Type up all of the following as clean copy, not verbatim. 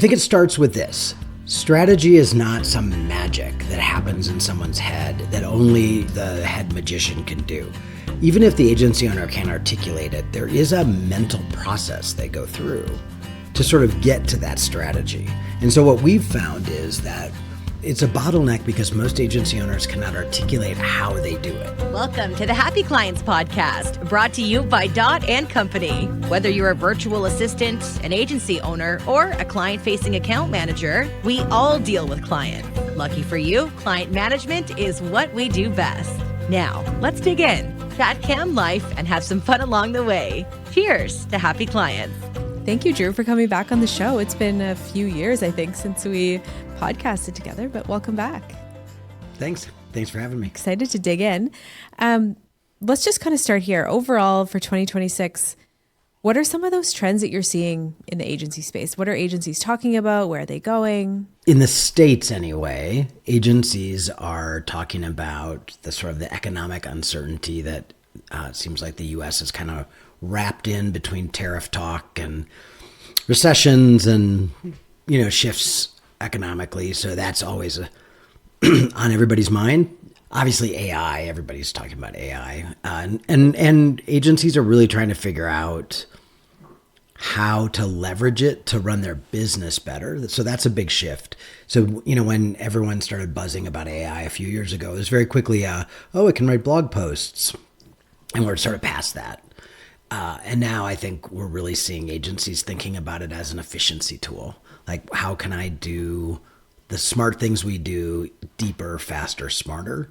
I think it starts with this. Strategy is not some magic that happens in someone's head that only the head magician can do. Even if the agency owner can't articulate it, there is a mental process they go through to sort of get to that strategy. And so what we've found is that it's a bottleneck because most agency owners cannot articulate how they do it. Welcome to the Happy Clients Podcast, brought to you by Dot & Company. Whether you're a virtual assistant, an agency owner, or a client-facing account manager, we all deal with clients. Lucky for you, client management is what we do best. Now, let's dig in, chat cam life, and have some fun along the way. Cheers to happy clients. Thank you, Drew, for coming back on the show. It's been a few years, I think, since we podcasted together, but welcome back. Thanks for having me. Excited to dig in. Let's just kind of start here. Overall, for 2026, what are some of those trends that you're seeing in the agency space? What are agencies talking about? Where are they going? In the States, anyway, agencies are talking about the sort of the economic uncertainty that seems like the U.S. is kind of wrapped in between tariff talk and recessions and, shifts economically. So that's always on everybody's mind. Obviously, AI, everybody's talking about AI. And agencies are really trying to figure out how to leverage it to run their business better. So that's a big shift. So, when everyone started buzzing about AI a few years ago, it was very quickly, it can write blog posts. And we're sort of past that. And now I think we're really seeing agencies thinking about it as an efficiency tool. Like, how can I do the smart things we do deeper, faster, smarter?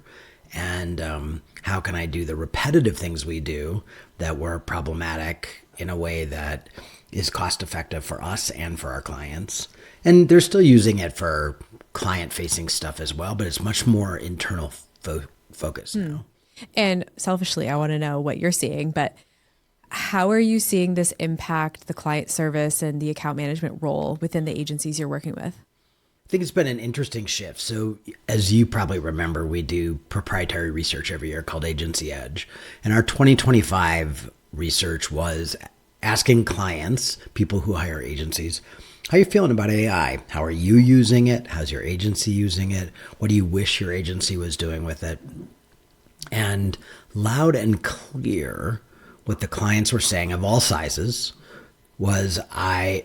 And how can I do the repetitive things we do that were problematic in a way that is cost effective for us and for our clients? And they're still using it for client-facing stuff as well, but it's much more internal focus now. And selfishly, I want to know what you're seeing, but how are you seeing this impact the client service and the account management role within the agencies you're working with? I think it's been an interesting shift. So as you probably remember, we do proprietary research every year called Agency Edge. And our 2025 research was asking clients, people who hire agencies, how are you feeling about AI? How are you using it? How's your agency using it? What do you wish your agency was doing with it? And loud and clear, what the clients were saying of all sizes was, I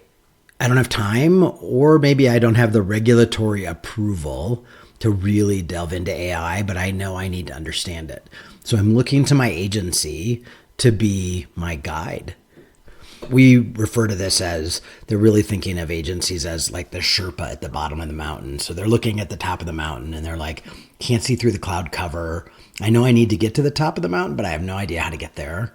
don't have time, or maybe I don't have the regulatory approval to really delve into AI, but I know I need to understand it. So I'm looking to my agency to be my guide. We refer to this as, they're really thinking of agencies as like the Sherpa at the bottom of the mountain. So they're looking at the top of the mountain and they're like, can't see through the cloud cover. I know I need to get to the top of the mountain, but I have no idea how to get there.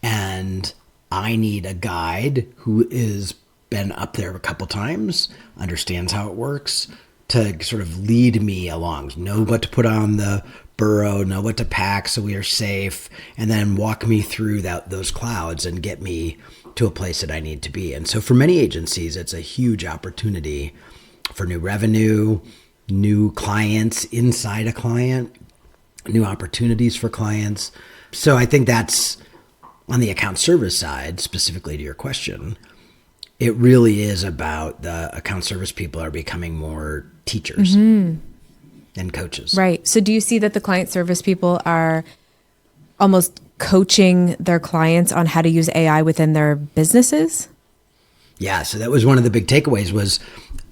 And I need a guide who is been up there a couple times, understands how it works, to sort of lead me along, know what to put on the burro, know what to pack so we are safe, and then walk me through those clouds and get me to a place that I need to be. And so for many agencies, it's a huge opportunity for new revenue, new clients inside a client, new opportunities for clients. So I think that's on the account service side, specifically to your question. It really is about the account service people are becoming more teachers and coaches. Right. So do you see that the client service people are almost coaching their clients on how to use AI within their businesses? Yeah. So that was one of the big takeaways was,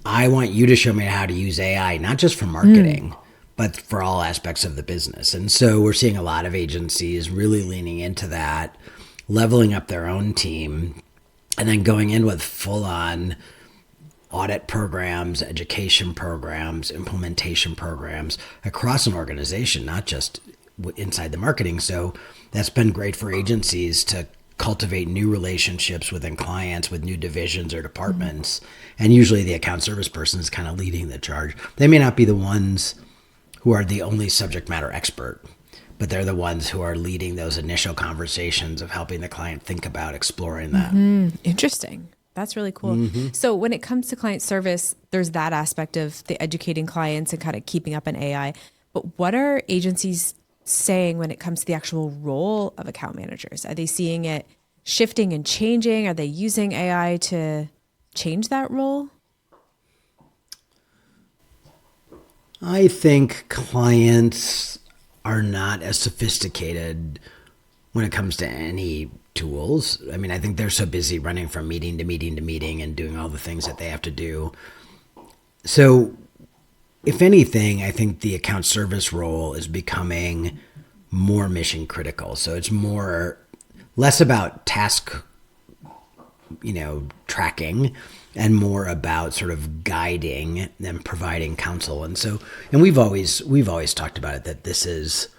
I want you to show me how to use AI, not just for marketing, but for all aspects of the business. And so we're seeing a lot of agencies really leaning into that, leveling up their own team, and then going in with full-on audit programs, education programs, implementation programs across an organization, not just inside the marketing. So that's been great for agencies to cultivate new relationships within clients with new divisions or departments. And usually the account service person is kind of leading the charge. They may not be the ones who are the only subject matter expert, but they're the ones who are leading those initial conversations of helping the client think about exploring that. Interesting. That's really cool. So when it comes to client service, there's that aspect of the educating clients and kind of keeping up on AI. But what are agencies saying when it comes to the actual role of account managers? Are they seeing it shifting and changing? Are they using AI to change that role? I think clients are not as sophisticated when it comes to any tools. I mean, I think they're so busy running from meeting to meeting to meeting and doing all the things that they have to do. So, if anything, I think the account service role is becoming more mission critical. So it's less about task, tracking, and more about sort of guiding and providing counsel. And we've always talked about it, that this is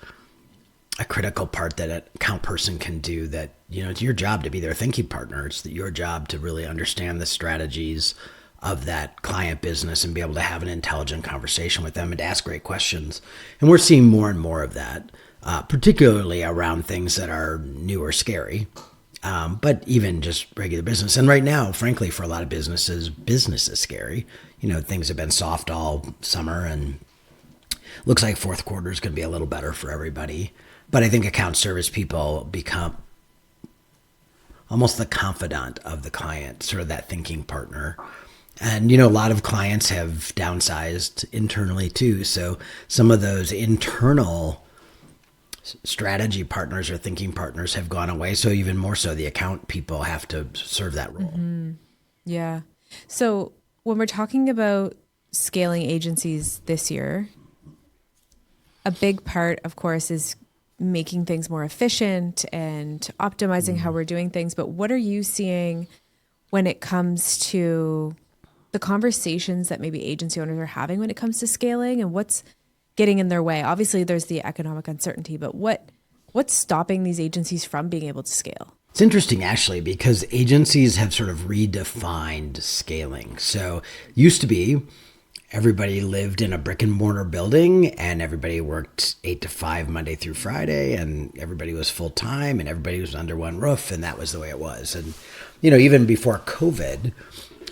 a critical part that an account person can do, that, it's your job to be their thinking partner. It's your job to really understand the strategies of that client business and be able to have an intelligent conversation with them and to ask great questions. And we're seeing more and more of that, particularly around things that are new or scary, but even just regular business. And right now, frankly, for a lot of businesses, business is scary. Things have been soft all summer, and looks like fourth quarter is going to be a little better for everybody. But I think account service people become almost the confidant of the client, sort of that thinking partner. And, a lot of clients have downsized internally too. So some of those internal strategy partners or thinking partners have gone away. So even more so, the account people have to serve that role. Mm-hmm. Yeah. So when we're talking about scaling agencies this year, a big part, of course, is making things more efficient and optimizing how we're doing things. But what are you seeing when it comes to the conversations that maybe agency owners are having when it comes to scaling, and what's getting in their way? Obviously, there's the economic uncertainty, but what's stopping these agencies from being able to scale? It's interesting, actually, because agencies have sort of redefined scaling. So used to be everybody lived in a brick and mortar building and everybody worked 8 to 5 Monday through Friday, and everybody was full time and everybody was under one roof, and that was the way it was. And, even before COVID,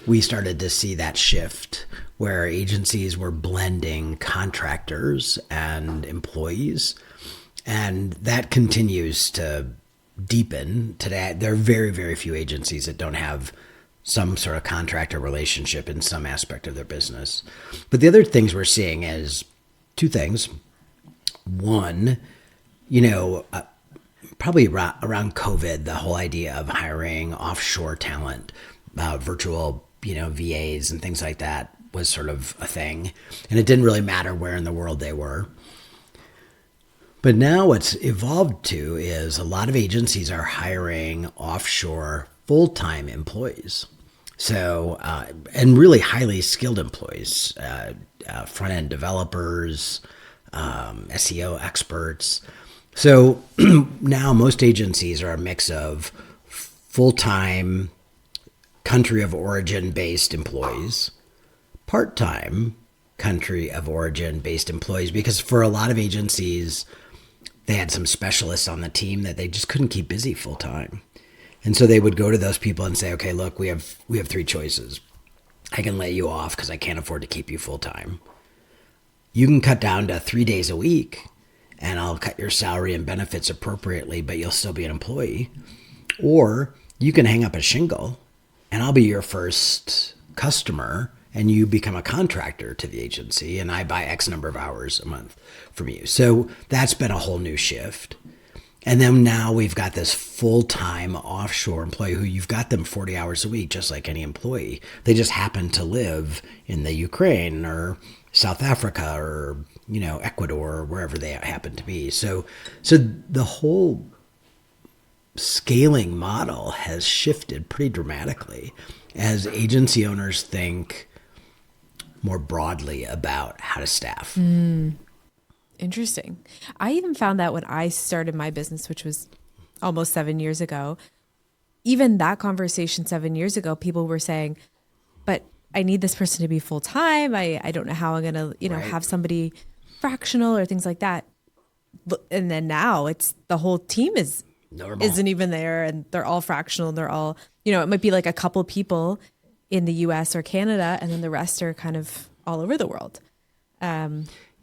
we started to see that shift where agencies were blending contractors and employees. And that continues to deepen today. There are very, very few agencies that don't have some sort of contractor relationship in some aspect of their business. But the other things we're seeing is two things. One, probably around COVID, the whole idea of hiring offshore talent, virtual VAs and things like that was sort of a thing. And it didn't really matter where in the world they were. But now what's evolved to is a lot of agencies are hiring offshore full-time employees. So, and really highly skilled employees, front-end developers, SEO experts. So now most agencies are a mix of full-time country of origin based employees, part-time country of origin based employees, because for a lot of agencies, they had some specialists on the team that they just couldn't keep busy full time. And so they would go to those people and say, okay, look, we have 3 choices. I can lay you off because I can't afford to keep you full time. You can cut down to 3 days a week and I'll cut your salary and benefits appropriately, but you'll still be an employee. Or you can hang up a shingle and I'll be your first customer and you become a contractor to the agency and I buy X number of hours a month from you. So that's been a whole new shift. And then now we've got this full-time offshore employee who you've got them 40 hours a week, just like any employee. They just happen to live in the Ukraine or South Africa or, Ecuador or wherever they happen to be. So the whole scaling model has shifted pretty dramatically as agency owners think more broadly about how to staff. Interesting. I even found that when I started my business, which was almost 7 years ago, even that conversation 7 years ago, people were saying, but I need this person to be full time. I don't know how I'm going to, Right. have somebody fractional or things like that. And then now it's the whole team Normal. isn't even there and they're all fractional and they're all, it might be like a couple people in the US or Canada and then the rest are kind of all over the world.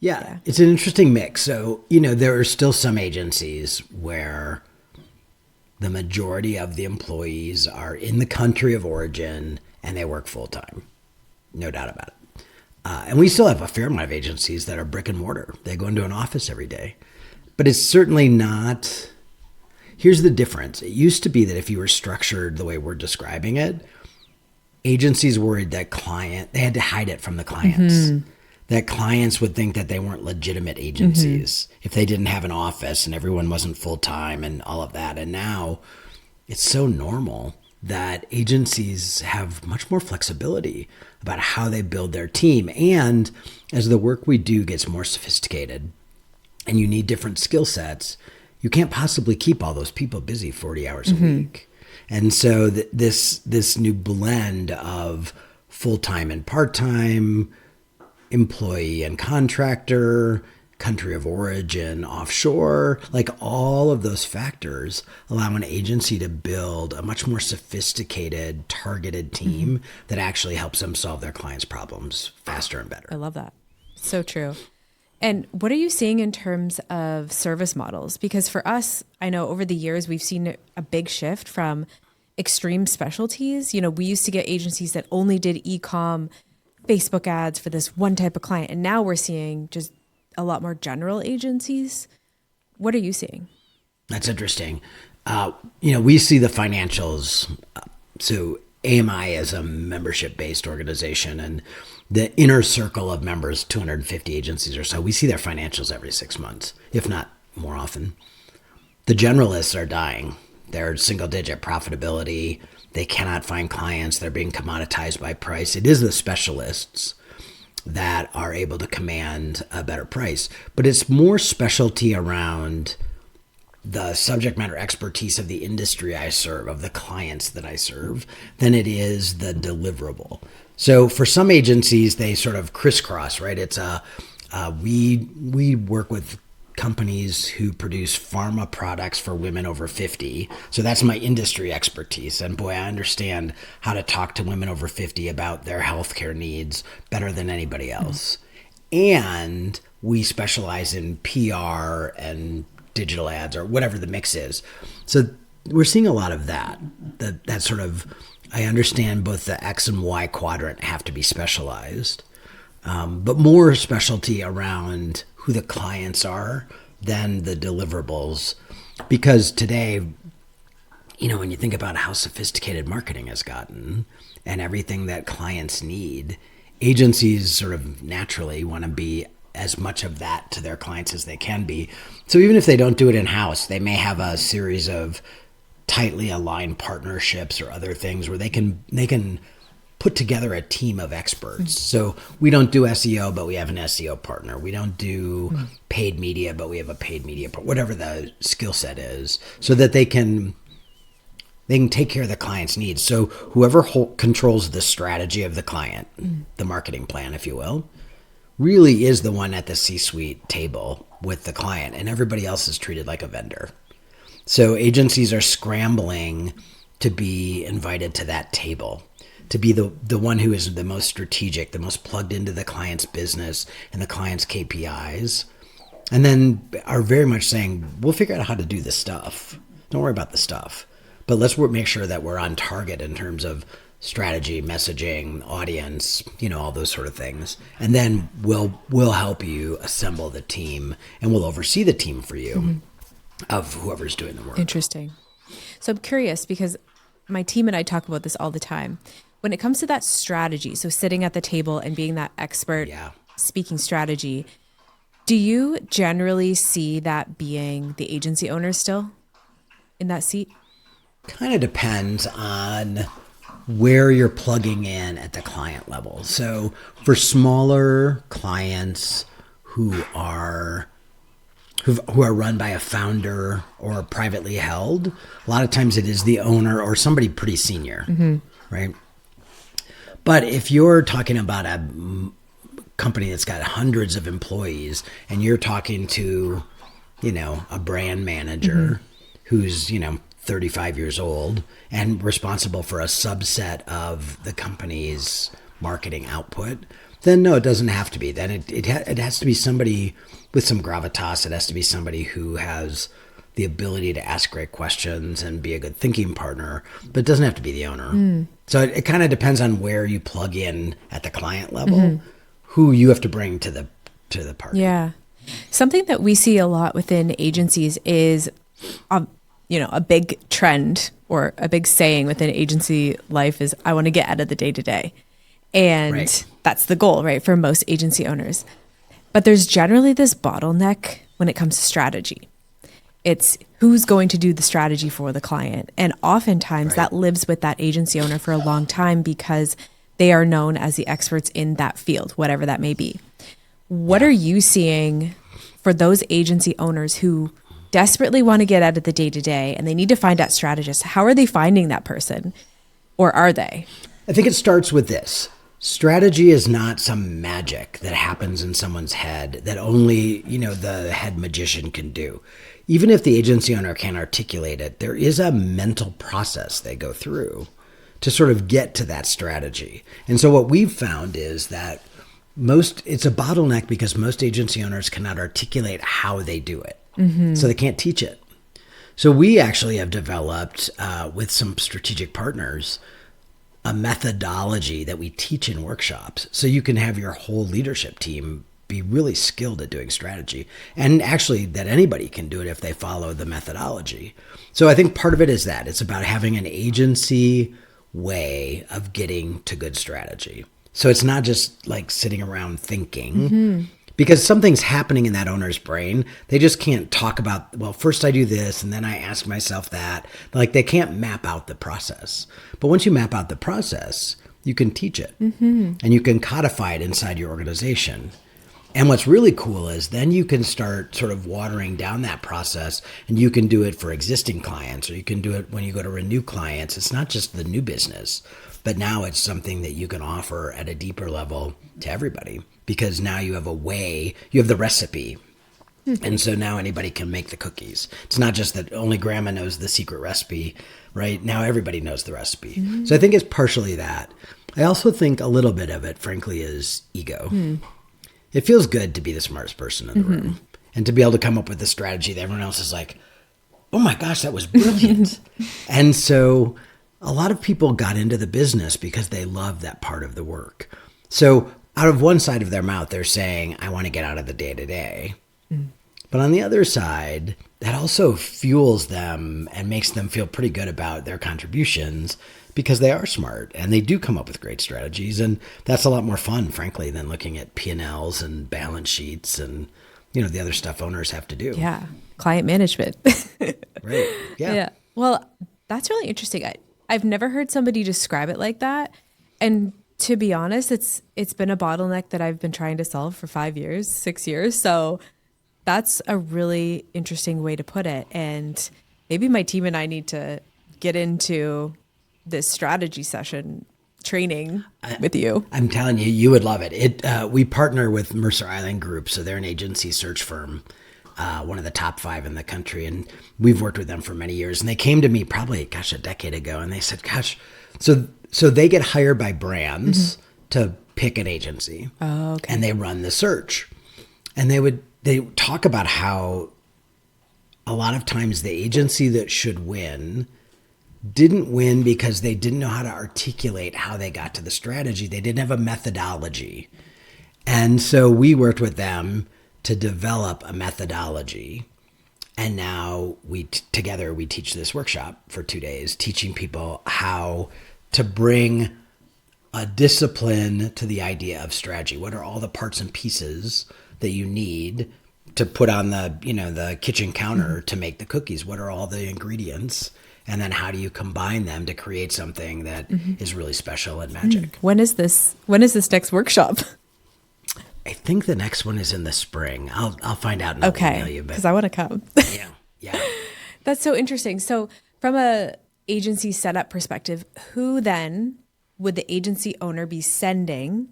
Yeah, it's an interesting mix. So, there are still some agencies where the majority of the employees are in the country of origin and they work full time. No doubt about it. And we still have a fair amount of agencies that are brick and mortar. They go into an office every day. But it's certainly not. Here's the difference. It used to be that if you were structured the way we're describing it, agencies worried that they had to hide it from the clients. That clients would think that they weren't legitimate agencies if they didn't have an office and everyone wasn't full-time and all of that. And now it's so normal that agencies have much more flexibility about how they build their team. And as the work we do gets more sophisticated and you need different skill sets, you can't possibly keep all those people busy 40 hours a week. And so this new blend of full-time and part-time, employee and contractor, country of origin, offshore, like all of those factors allow an agency to build a much more sophisticated, targeted team that actually helps them solve their clients' problems faster and better. I love that. So true. And what are you seeing in terms of service models? Because for us, I know over the years, we've seen a big shift from extreme specialties. We used to get agencies that only did e-com, Facebook ads for this one type of client. And now we're seeing just a lot more general agencies. What are you seeing? That's interesting. We see the financials. So AMI is a membership-based organization, and the inner circle of members, 250 agencies or so, we see their financials every 6 months, if not more often. The generalists are dying. They're single-digit profitability. They cannot find clients. They're being commoditized by price. It is the specialists that are able to command a better price. But it's more specialty around the subject matter expertise of the industry I serve, of the clients that I serve, than it is the deliverable. So for some agencies, they sort of crisscross, right? It's we work with companies who produce pharma products for women over 50. So that's my industry expertise. And boy, I understand how to talk to women over 50 about their healthcare needs better than anybody else. And we specialize in PR and digital ads or whatever the mix is. So we're seeing a lot of that sort of, I understand both the X and Y quadrant have to be specialized, but more specialty around who the clients are than the deliverables. Because today, when you think about how sophisticated marketing has gotten and everything that clients need, agencies sort of naturally want to be as much of that to their clients as they can be. So even if they don't do it in-house, they may have a series of tightly aligned partnerships or other things where they can put together a team of experts. So we don't do SEO, but we have an SEO partner. We don't do paid media, but we have a paid media partner, whatever the skill set is, so that they can take care of the client's needs. So whoever controls the strategy of the client, the marketing plan, if you will, really is the one at the C-suite table with the client, and everybody else is treated like a vendor. So agencies are scrambling to be invited to that table, to be the one who is the most strategic, the most plugged into the client's business and the client's KPIs, and then are very much saying, we'll figure out how to do this stuff. Don't worry about the stuff, but let's make sure that we're on target in terms of strategy, messaging, audience, all those sort of things. And then we'll help you assemble the team, and we'll oversee the team for you of whoever's doing the work. Interesting. So I'm curious, because my team and I talk about this all the time. When it comes to that strategy, so sitting at the table and being that expert, speaking strategy, do you generally see that being the agency owner still in that seat? Kind of depends on where you're plugging in at the client level. So for smaller clients who are run by a founder or privately held, a lot of times it is the owner or somebody pretty senior, right? But if you're talking about a company that's got hundreds of employees and you're talking to, a brand manager who's, 35 years old and responsible for a subset of the company's marketing output, then no, it doesn't have to be. Then it has to be somebody with some gravitas. It has to be somebody who has the ability to ask great questions and be a good thinking partner, but it doesn't have to be the owner. So it kind of depends on where you plug in at the client level, who you have to bring to the party. Yeah. Something that we see a lot within agencies is, a big trend or a big saying within agency life is, I want to get out of the day to day. And that's the goal, right, for most agency owners. But there's generally this bottleneck when it comes to strategy. It's who's going to do the strategy for the client. And oftentimes that lives with that agency owner for a long time because they are known as the experts in that field, whatever that may be. What are you seeing for those agency owners who desperately want to get out of the day-to-day and they need to find that strategist? How are they finding that person? Or are they? I think it starts with this. Strategy is not some magic that happens in someone's head that only, the head magician can do. Even if the agency owner can't articulate it, there is a mental process they go through to sort of get to that strategy. And so what we've found is that it's a bottleneck because most agency owners cannot articulate how they do it. So they can't teach it. So we actually have developed with some strategic partners a methodology that we teach in workshops. So you can have your whole leadership team be really skilled at doing strategy, and actually that anybody can do it if they follow the methodology. So I think part of it is that it's about having an agency way of getting to good strategy. So it's not just like sitting around thinking because something's happening in that owner's brain. They just can't talk about, well, first I do this and then I ask myself that. Like they can't map out the process. But once you map out the process, you can teach it and you can codify it inside your organization. And what's really cool is then you can start sort of watering down that process, and you can do it for existing clients, or you can do it when you go to renew clients. It's not just the new business, but now it's something that you can offer at a deeper level to everybody, because now you have you have the recipe. And so now anybody can make the cookies. It's not just that only grandma knows the secret recipe, right? Now everybody knows the recipe. So I think it's partially that. I also think a little bit of it, frankly, is ego. It feels good to be the smartest person in the room and to be able to come up with a strategy that everyone else is like, oh my gosh, that was brilliant. And so a lot of people got into the business because they love that part of the work. So out of one side of their mouth, they're saying, I want to get out of the day-to-day. But on the other side, that also fuels them and makes them feel pretty good about their contributions because they are smart and they do come up with great strategies. And that's a lot more fun, frankly, than looking at P&Ls and balance sheets and, the other stuff owners have to do. Yeah. Client management. Right. Yeah. Well, that's really interesting. I've never heard somebody describe it like that. And to be honest, it's been a bottleneck that I've been trying to solve for 5 years, 6 years. So that's a really interesting way to put it. And maybe my team and I need to get into this strategy session training with you. I'm telling you, you would love it. We partner with Mercer Island Group. So they're an agency search firm, one of the top 5 in the country. And we've worked with them for many years. And they came to me probably, a decade ago. And they said, so they get hired by brands to pick an agency. Oh, okay. And they run the search. And they talk about how a lot of times the agency that should win didn't win because they didn't know how to articulate how they got to the strategy. They didn't have a methodology. And so we worked with them to develop a methodology. And now together we teach this workshop for 2 days, teaching people how to bring a discipline to the idea of strategy. What are all the parts and pieces that you need to put on the kitchen counter to make the cookies? What are all the ingredients? And then how do you combine them to create something that is really special and magic? When is this next workshop? I think the next one is in the spring. I'll find out and I'll email you. Because I want to come. Yeah. That's so interesting. So from a agency setup perspective, who then would the agency owner be sending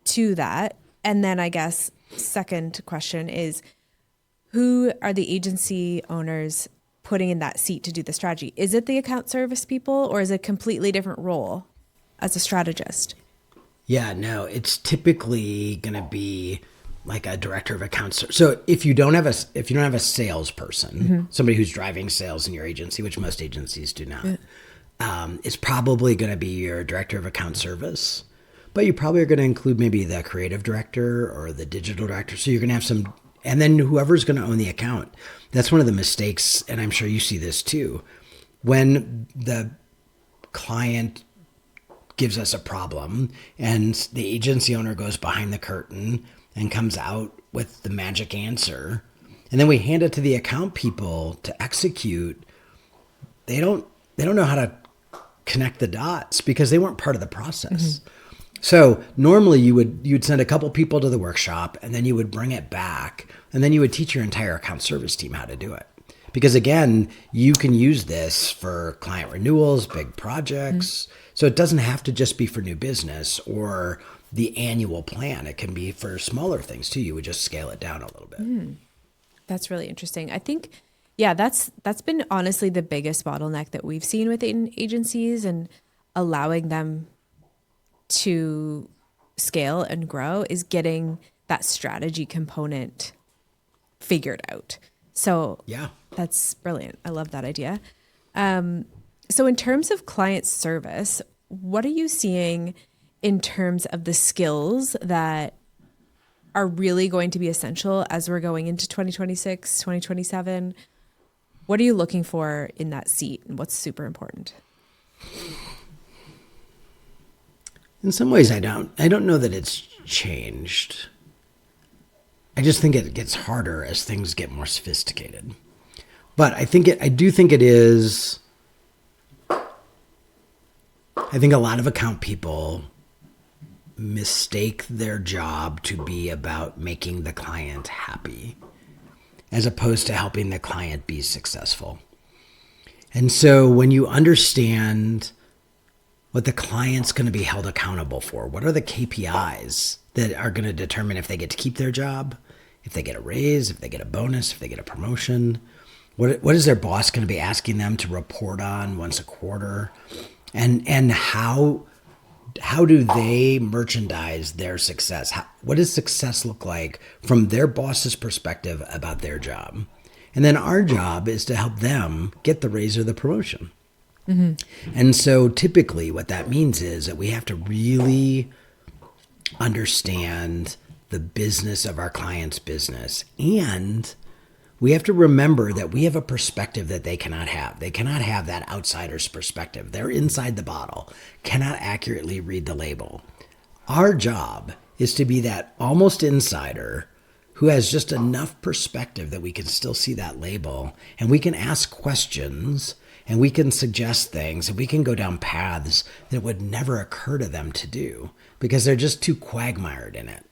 to that? And then I guess second question is, who are the agency owners putting in that seat to do the strategy? Is it the account service people, or is it a completely different role as a strategist? Yeah, no, it's typically going to be like a director of accounts. So if you don't have a salesperson, somebody who's driving sales in your agency, which most agencies do not, it's probably going to be your director of account service. but you probably are going to include maybe the creative director or the digital director. So you're going to have some, and then whoever's going to own the account. That's one of the mistakes, and I'm sure you see this too. When the client gives us a problem and the agency owner goes behind the curtain and comes out with the magic answer, and then we hand it to the account people to execute, they don't know how to connect the dots because they weren't part of the process. Mm-hmm. So normally you'd send a couple people to the workshop, and then you would bring it back, and then you would teach your entire account service team how to do it. Because again, you can use this for client renewals, big projects. Mm-hmm. So it doesn't have to just be for new business or the annual plan. It can be for smaller things too. You would just scale it down a little bit. Mm. That's really interesting. I think, yeah, that's been honestly the biggest bottleneck that we've seen within agencies, and allowing them to scale and grow is getting that strategy component figured out. So yeah, that's brilliant. I love that idea. So in terms of client service, what are you seeing in terms of the skills that are really going to be essential as we're going into 2026, 2027? What are you looking for in that seat, and what's super important? In some ways, I don't know that it's changed. I just think it gets harder as things get more sophisticated. But I do think it is. I think a lot of account people mistake their job to be about making the client happy, as opposed to helping the client be successful. And so when you understand what the client's going to be held accountable for, what are the KPIs that are going to determine if they get to keep their job, if they get a raise, if they get a bonus, if they get a promotion, what is their boss going to be asking them to report on once a quarter, and how do they merchandise their success? What does success look like from their boss's perspective about their job? And then our job is to help them get the raise or the promotion. Mm-hmm. And so typically what that means is that we have to really understand the business of our client's business. And we have to remember that we have a perspective that they cannot have. They cannot have that outsider's perspective. They're inside the bottle, cannot accurately read the label. Our job is to be that almost insider who has just enough perspective that we can still see that label, and we can ask questions, and we can suggest things, and we can go down paths that would never occur to them to do because they're just too quagmired in it.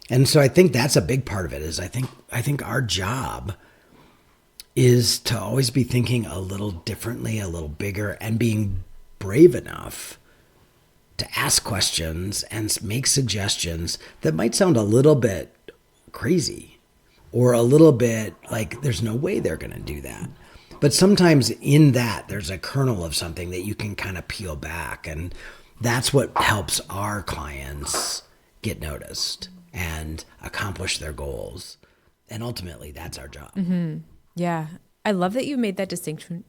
And so I think that's a big part of it. Is I think our job is to always be thinking a little differently, a little bigger, and being brave enough to ask questions and make suggestions that might sound a little bit crazy or a little bit like there's no way they're going to do that. But sometimes in that there's a kernel of something that you can kind of peel back, and that's what helps our clients get noticed and accomplish their goals. And ultimately, that's our job. Mm-hmm. Yeah. I love that you made that distinction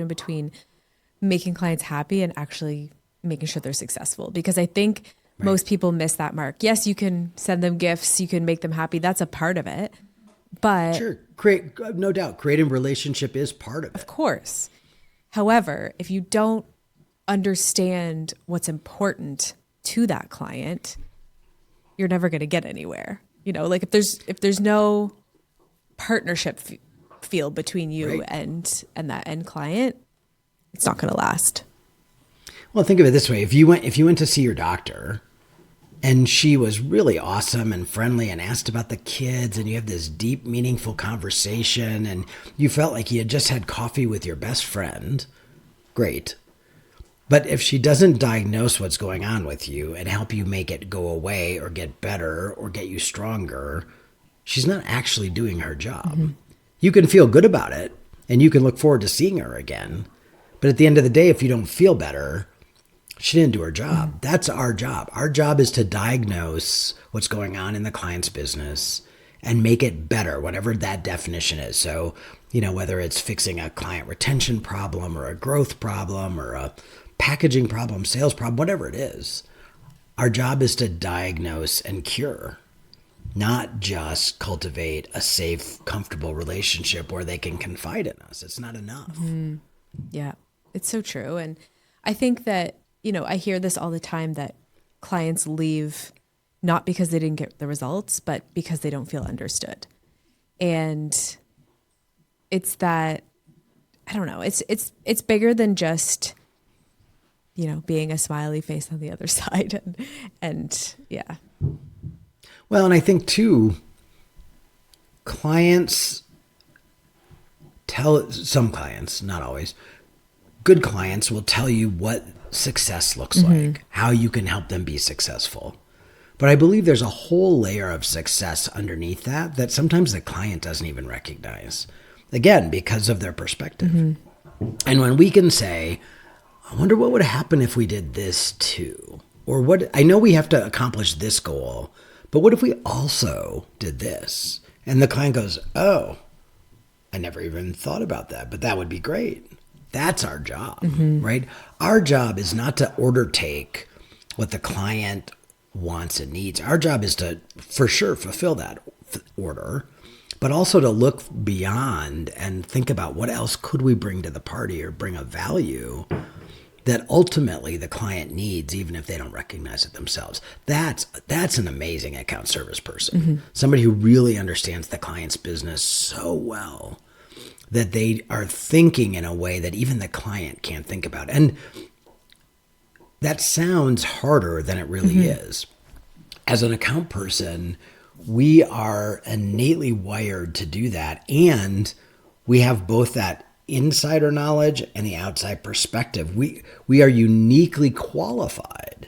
between making clients happy and actually making sure they're successful. Because I think most people miss that mark. Yes, you can send them gifts, you can make them happy. That's a part of it. But sure, no doubt, creating relationship is part of it. Of course. However, if you don't understand what's important to that client, you're never going to get anywhere. You know, like if there's no partnership feel between you and that end client, it's not going to last. Well, think of it this way. If you went to see your doctor and she was really awesome and friendly and asked about the kids, and you have this deep, meaningful conversation, and you felt like you had just had coffee with your best friend, great. But if she doesn't diagnose what's going on with you and help you make it go away or get better or get you stronger, she's not actually doing her job. Mm-hmm. You can feel good about it and you can look forward to seeing her again. But at the end of the day, if you don't feel better, she didn't do her job. Mm-hmm. That's our job. Our job is to diagnose what's going on in the client's business and make it better, whatever that definition is. So, whether it's fixing a client retention problem or a growth problem or a packaging problem, sales problem, whatever it is, Our job is to diagnose and cure, not just cultivate a safe, comfortable relationship where they can confide in us. It's not enough. Yeah, it's so true. And I think that, I hear this all the time that clients leave not because they didn't get the results, but because they don't feel understood. And it's that, I don't know, it's bigger than just, being a smiley face on the other side. And yeah. Well, and I think too, clients some clients, not always, good clients will tell you what success looks like, how you can help them be successful. But I believe there's a whole layer of success underneath that sometimes the client doesn't even recognize. Again, because of their perspective. And when we can say, I wonder what would happen if we did this too? Or what, I know we have to accomplish this goal, but what if we also did this? And the client goes, oh, I never even thought about that, but that would be great. That's our job, right? Our job is not to order take what the client wants and needs. Our job is to, for sure, fulfill that order, but also to look beyond and think about what else could we bring to the party or bring a value that ultimately the client needs, even if they don't recognize it themselves. That's an amazing account service person. Somebody who really understands the client's business so well that they are thinking in a way that even the client can't think about. And that sounds harder than it really is. As an account person, we are innately wired to do that. And we have both that insider knowledge and the outside perspective. We are uniquely qualified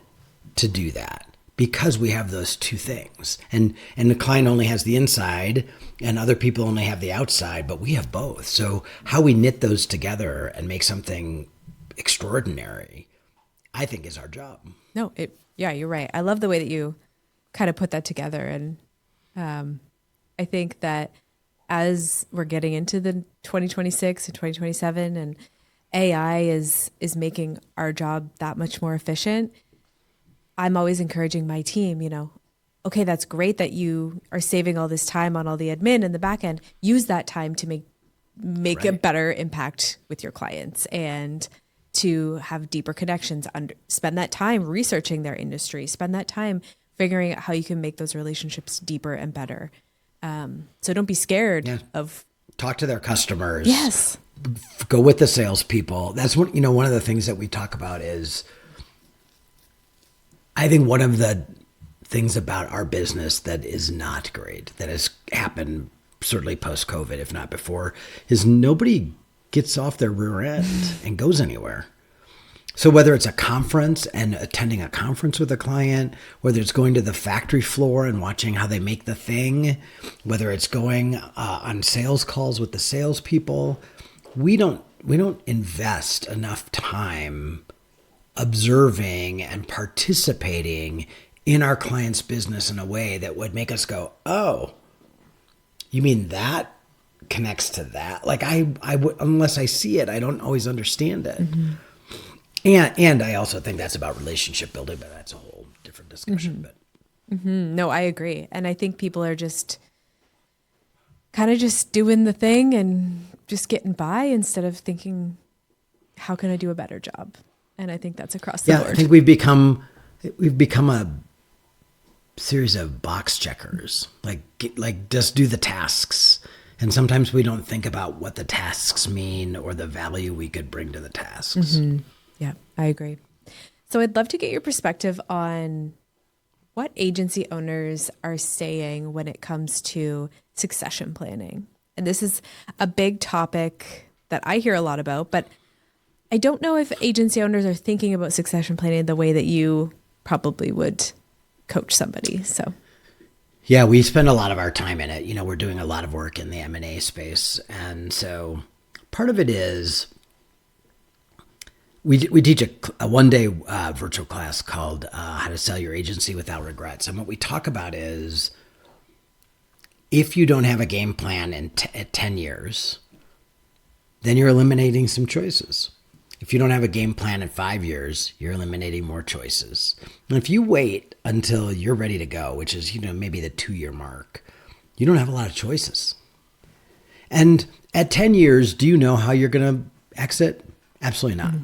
to do that because we have those two things. And the client only has the inside and other people only have the outside, but we have both. So how we knit those together and make something extraordinary, I think, is our job. No, yeah, you're right. I love the way that you kind of put that together. And I think that as we're getting into the 2026 and 2027 and AI is making our job that much more efficient, I'm always encouraging my team, okay, that's great that you are saving all this time on all the admin and the back end. Use that time to make a better impact with your clients and to have deeper connections. Spend that time researching their industry. Spend that time figuring out how you can make those relationships deeper and better. So don't be scared of... Talk to their customers. Yes. Go with the salespeople. That's what, one of the things that we talk about is, I think one of the things about our business that is not great, that has happened certainly post-COVID, if not before, is nobody gets off their rear end and goes anywhere. So whether it's a conference and attending a conference with a client, whether it's going to the factory floor and watching how they make the thing, whether it's going on sales calls with the salespeople, we don't invest enough time observing and participating in our client's business in a way that would make us go, oh, you mean that connects to that? Like I would, unless I see it, I don't always understand it. And I also think that's about relationship building, but that's a whole different discussion. But No, I agree. And I think people are just kind of just doing the thing and just getting by instead of thinking, how can I do a better job? And I think that's across the board. I think we've become a series of box checkers, like just do the tasks. And sometimes we don't think about what the tasks mean or the value we could bring to the tasks. Yeah, I agree. So I'd love to get your perspective on what agency owners are saying when it comes to succession planning. And this is a big topic that I hear a lot about, but I don't know if agency owners are thinking about succession planning the way that you probably would coach somebody. So yeah, we spend a lot of our time in it. We're doing a lot of work in the M&A space. And so part of it is we teach a one-day virtual class called How to Sell Your Agency Without Regrets. And what we talk about is if you don't have a game plan at 10 years, then you're eliminating some choices. If you don't have a game plan in 5 years, you're eliminating more choices. And if you wait until you're ready to go, which is, maybe the 2-year mark, you don't have a lot of choices. And at 10 years, do you know how you're going to exit? Absolutely not.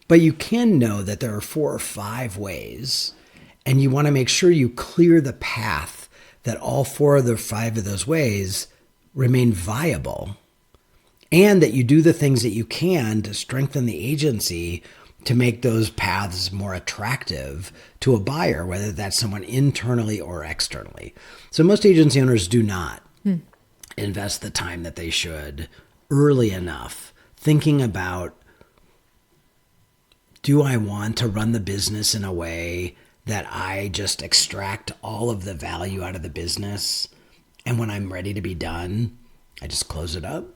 But you can know that there are 4 or 5 ways, and you want to make sure you clear the path that all 4 of the 5 of those ways remain viable, and that you do the things that you can to strengthen the agency to make those paths more attractive to a buyer, whether that's someone internally or externally. So most agency owners do not invest the time that they should early enough thinking about, do I want to run the business in a way that I just extract all of the value out of the business, and when I'm ready to be done, I just close it up?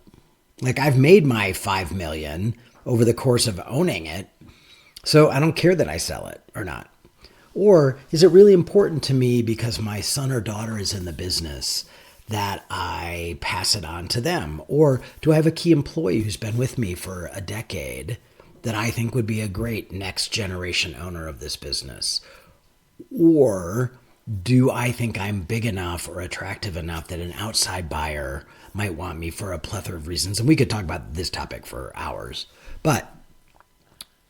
Like, I've made my $5 million over the course of owning it, so I don't care that I sell it or not. Or is it really important to me because my son or daughter is in the business that I pass it on to them? Or do I have a key employee who's been with me for a decade that I think would be a great next generation owner of this business? Or do I think I'm big enough or attractive enough that an outside buyer might want me for a plethora of reasons? And we could talk about this topic for hours. But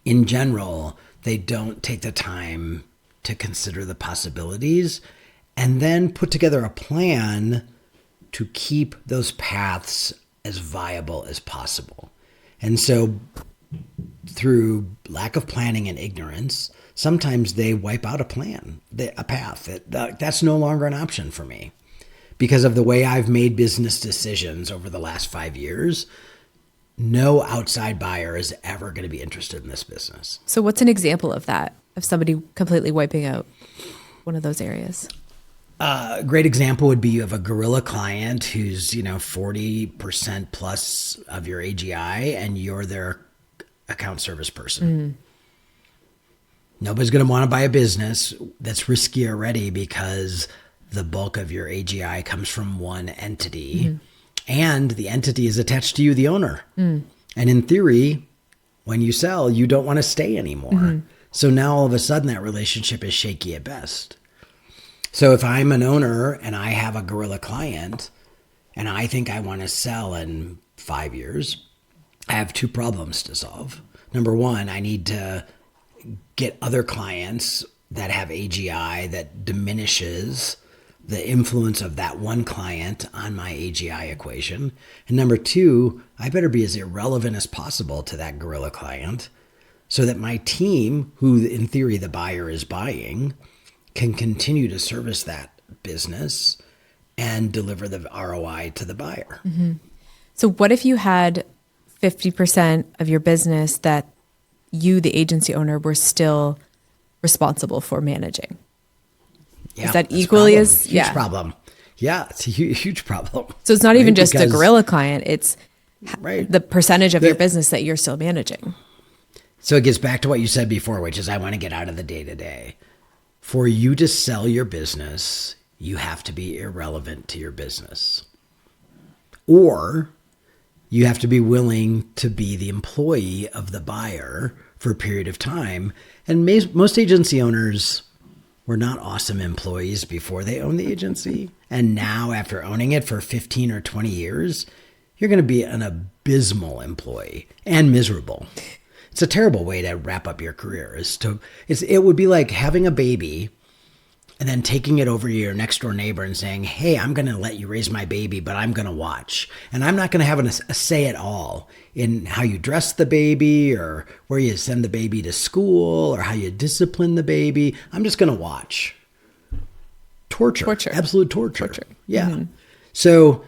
in general, they don't take the time to consider the possibilities and then put together a plan to keep those paths as viable as possible. And so through lack of planning and ignorance, sometimes they wipe out a plan, a path. That's no longer an option for me. Because of the way I've made business decisions over the last 5 years, no outside buyer is ever going to be interested in this business. So what's an example of that, of somebody completely wiping out one of those areas? A great example would be you have a gorilla client who's, 40% plus of your AGI, and you're their account service person. Nobody's going to want to buy a business that's risky already because the bulk of your AGI comes from one entity, and the entity is attached to you, the owner. And in theory, when you sell, you don't want to stay anymore. So now all of a sudden that relationship is shaky at best. So if I'm an owner and I have a gorilla client and I think I want to sell in 5 years, I have 2 problems to solve. Number one, I need to get other clients that have AGI that diminishes the influence of that one client on my AGI equation. And number 2, I better be as irrelevant as possible to that gorilla client so that my team, who in theory the buyer is buying, can continue to service that business and deliver the ROI to the buyer. So what if you had 50% of your business that you, the agency owner, were still responsible for managing? Yeah, is that equally as huge problem? Yeah, it's a huge problem. So it's not even just a gorilla client; it's the percentage of your business that you're still managing. So it gets back to what you said before, which is I want to get out of the day-to-day. For you to sell your business, you have to be irrelevant to your business, or you have to be willing to be the employee of the buyer for a period of time. And most agency owners were not awesome employees before they owned the agency. And now after owning it for 15 or 20 years, you're going to be an abysmal employee and miserable. It's a terrible way to wrap up your career. It would be like having a baby and then taking it over to your next door neighbor and saying, hey, I'm going to let you raise my baby, but I'm going to watch. And I'm not going to have a say at all in how you dress the baby or where you send the baby to school or how you discipline the baby. I'm just going to watch. Torture. Absolute torture. Yeah. So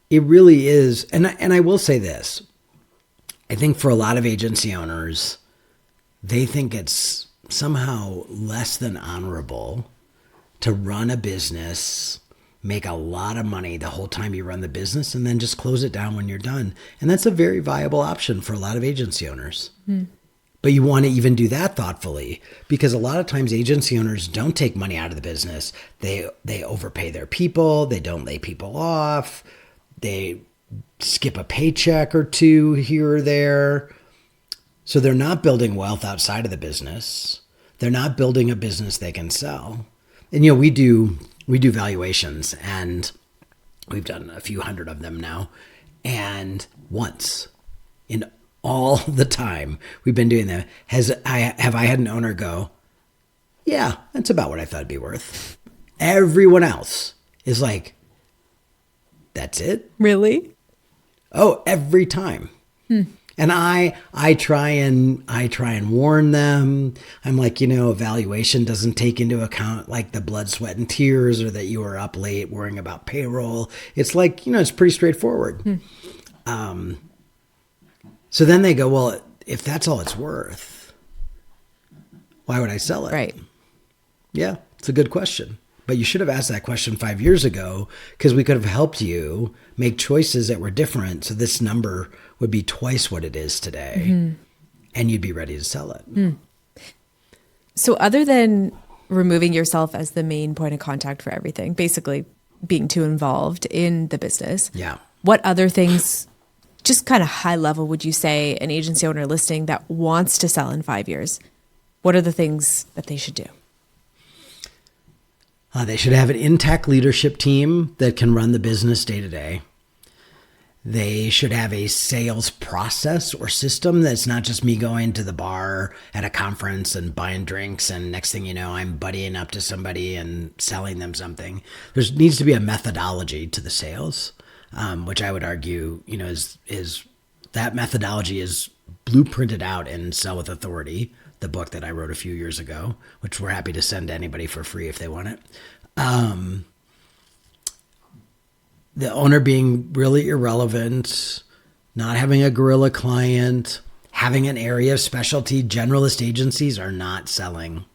it really is. And I will say this. I think for a lot of agency owners, they think it's somehow less than honorable to run a business, make a lot of money the whole time you run the business, and then just close it down when you're done. And that's a very viable option for a lot of agency owners. But you want to even do that thoughtfully, because a lot of times agency owners don't take money out of the business. They overpay their people. They don't lay people off. They skip a paycheck or two here or there. So they're not building wealth outside of the business. They're not building a business they can sell. And, we do valuations, and we've done a few hundred of them now. And once in all the time we've been doing them, have I had an owner go, yeah, that's about what I thought it'd be worth. Everyone else is like, that's it? Really? Oh, every time. And I try and warn them. I'm like, evaluation doesn't take into account like the blood, sweat, and tears, or that you were up late worrying about payroll. It's like, it's pretty straightforward. So then they go, well, if that's all it's worth, why would I sell it? Right. Yeah, it's a good question. But you should have asked that question 5 years ago, because we could have helped you make choices that were different. So this number would be twice what it is today, and you'd be ready to sell it. So other than removing yourself as the main point of contact for everything, basically being too involved in the business, Yeah. what other things, just kind of high level, would you say an agency owner listening that wants to sell in 5 years, what are the things that they should do? They should have an intact leadership team that can run the business day to day. They should have a sales process or system that's not just me going to the bar at a conference and buying drinks, and next thing you know, I'm buddying up to somebody and selling them something. There needs to be a methodology to the sales, which I would argue, is that methodology is blueprinted out in Sell with Authority, the book that I wrote a few years ago, which we're happy to send to anybody for free if they want it. The owner being really irrelevant, not having a guerrilla client, having an area of specialty. Generalist agencies are not selling.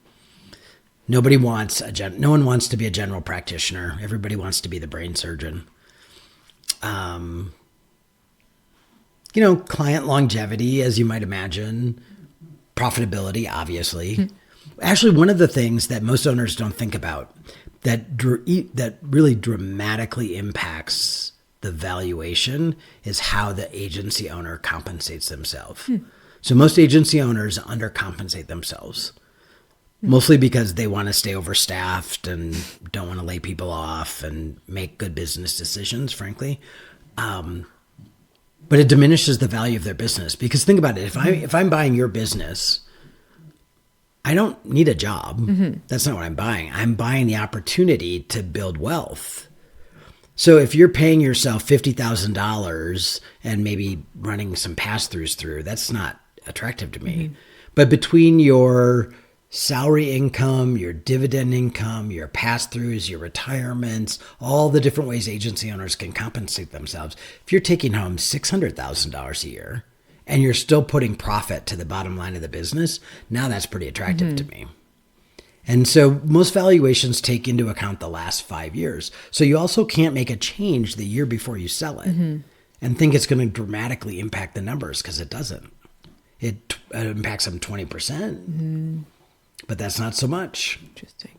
No one wants to be a general practitioner. Everybody wants to be the brain surgeon. Client longevity, as you might imagine, profitability, obviously. Actually, one of the things that most owners don't think about that really dramatically impacts the valuation is how the agency owner compensates themselves. So most agency owners undercompensate themselves, mostly because they want to stay overstaffed and don't want to lay people off and make good business decisions, frankly. But it diminishes the value of their business, because think about it. If I'm buying your business, I don't need a job. That's not what I'm buying. I'm buying the opportunity to build wealth. So if you're paying yourself $50,000 and maybe running some pass-throughs through, that's not attractive to me. But between your salary income, your dividend income, your pass-throughs, your retirements, all the different ways agency owners can compensate themselves, if you're taking home $600,000 a year, and you're still putting profit to the bottom line of the business, now that's pretty attractive to me. And so most valuations take into account the last 5 years. So you also can't make a change the year before you sell it and think it's going to dramatically impact the numbers, because it doesn't. It impacts them 20%, but that's not so much. Interesting.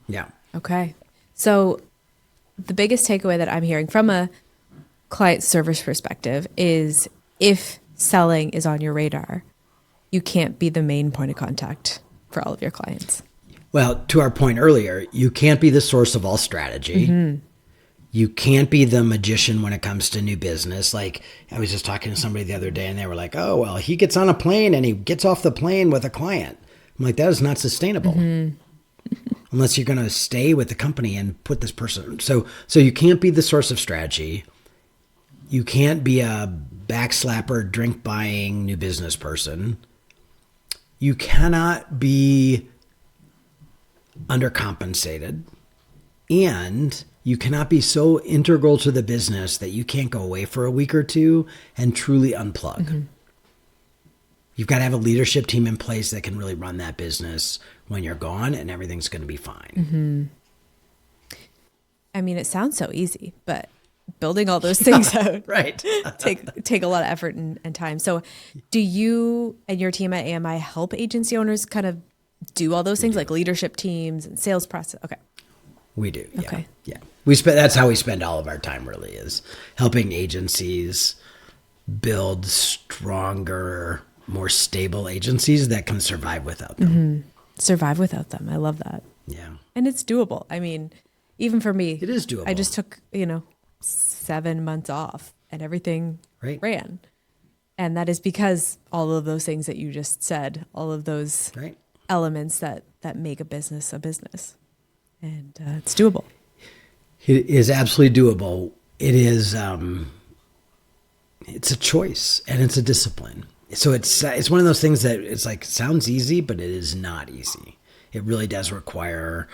Yeah. Okay. So the biggest takeaway that I'm hearing from a client service perspective is, if selling is on your radar, you can't be the main point of contact for all of your clients. Well, to our point earlier, you can't be the source of all strategy. You can't be the magician when it comes to new business. Like, I was just talking to somebody the other day, and they were like, oh, well, he gets on a plane and he gets off the plane with a client. I'm like, that is not sustainable. Unless you're going to stay with the company and put this person. So you can't be the source of strategy. You can't be a backslapper, drink buying new business person. You cannot be undercompensated, and you cannot be so integral to the business that you can't go away for a week or two and truly unplug. You've got to have a leadership team in place that can really run that business when you're gone, and everything's going to be fine. I mean, it sounds so easy, but building all those things out Right. take a lot of effort and time. So do you and your team at AMI help agency owners kind of do all those things, like leadership teams and sales process? Okay. We do. Yeah. Okay. Yeah. That's how we spend all of our time, really, is helping agencies build stronger more stable agencies that can survive without them. Survive without them. I love that. Yeah. And it's doable. I mean, even for me, It is doable. I just took, 7 months off and everything Right. ran. And that is because all of those things that you just said, all of those Right. elements that make a business. And it's doable. It is absolutely doable. It is, it's a choice and it's a discipline. So it's one of those things that it's like, sounds easy, but it is not easy. It really does require,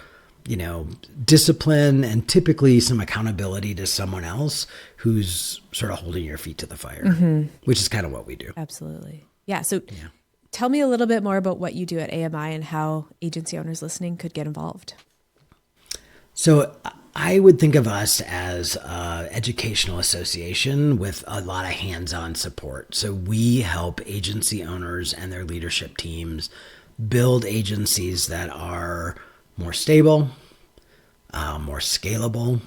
discipline and typically some accountability to someone else who's sort of holding your feet to the fire, which is kind of what we do. Absolutely. Yeah. So tell me a little bit more about what you do at AMI and how agency owners listening could get involved. So I would think of us as an educational association with a lot of hands-on support. So we help agency owners and their leadership teams build agencies that are more stable, more scalable,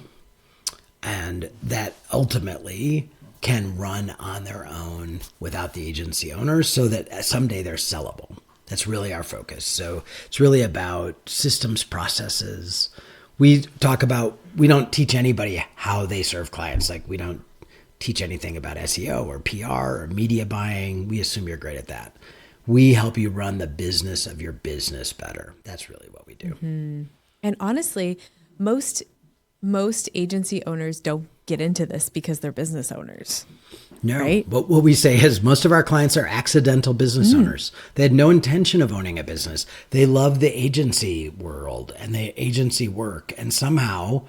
and that ultimately can run on their own without the agency owners so that someday they're sellable. That's really our focus. So it's really about systems, processes. We don't teach anybody how they serve clients. Like we don't teach anything about SEO or PR or media buying. We assume you're great at that. We help you run the business of your business better. That's really what we do. And honestly, most agency owners don't get into this because they're business owners. No, right? But what we say is most of our clients are accidental business owners. They had no intention of owning a business. They love the agency world and the agency work. And somehow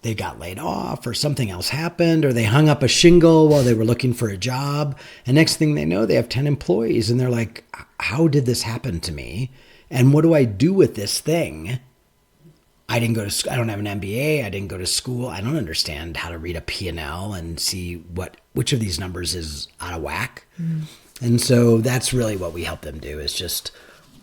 they got laid off or something else happened or they hung up a shingle while they were looking for a job. And next thing they know, they have 10 employees and they're like, how did this happen to me? And what do I do with this thing? I didn't go to school. I don't have an MBA. I didn't go to school. I don't understand how to read a P&L and see which of these numbers is out of whack. And so that's really what we help them do is just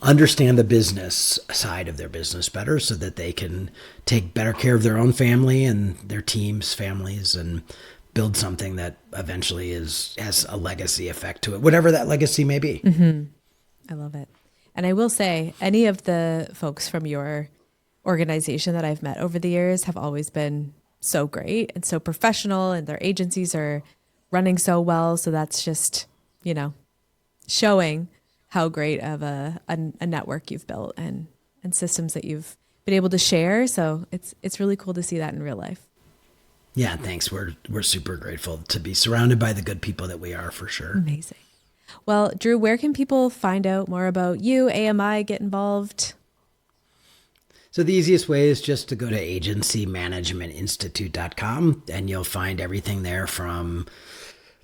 understand the business side of their business better so that they can take better care of their own family and their team's families and build something that eventually has a legacy effect to it, whatever that legacy may be. I love it. And I will say, any of the folks from your organization that I've met over the years have always been so great and so professional, and their agencies are running so well. So that's just, showing how great of a network you've built and systems that you've been able to share. So it's really cool to see that in real life. Yeah, thanks. We're super grateful to be surrounded by the good people that we are, for sure. Amazing. Well, Drew, where can people find out more about you, AMI, get involved? So the easiest way is just to go to agencymanagementinstitute.com and you'll find everything there from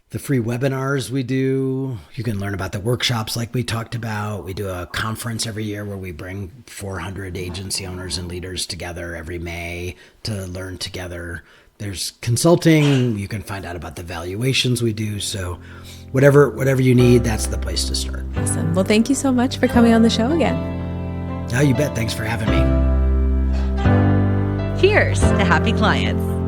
the free webinars we do. You can learn about the workshops like we talked about. We do a conference every year where we bring 400 agency owners and leaders together every May to learn together. There's consulting. You can find out about the valuations we do. So whatever you need, that's the place to start. Awesome. Well, thank you so much for coming on the show again. Oh, you bet. Thanks for having me. Cheers to happy clients.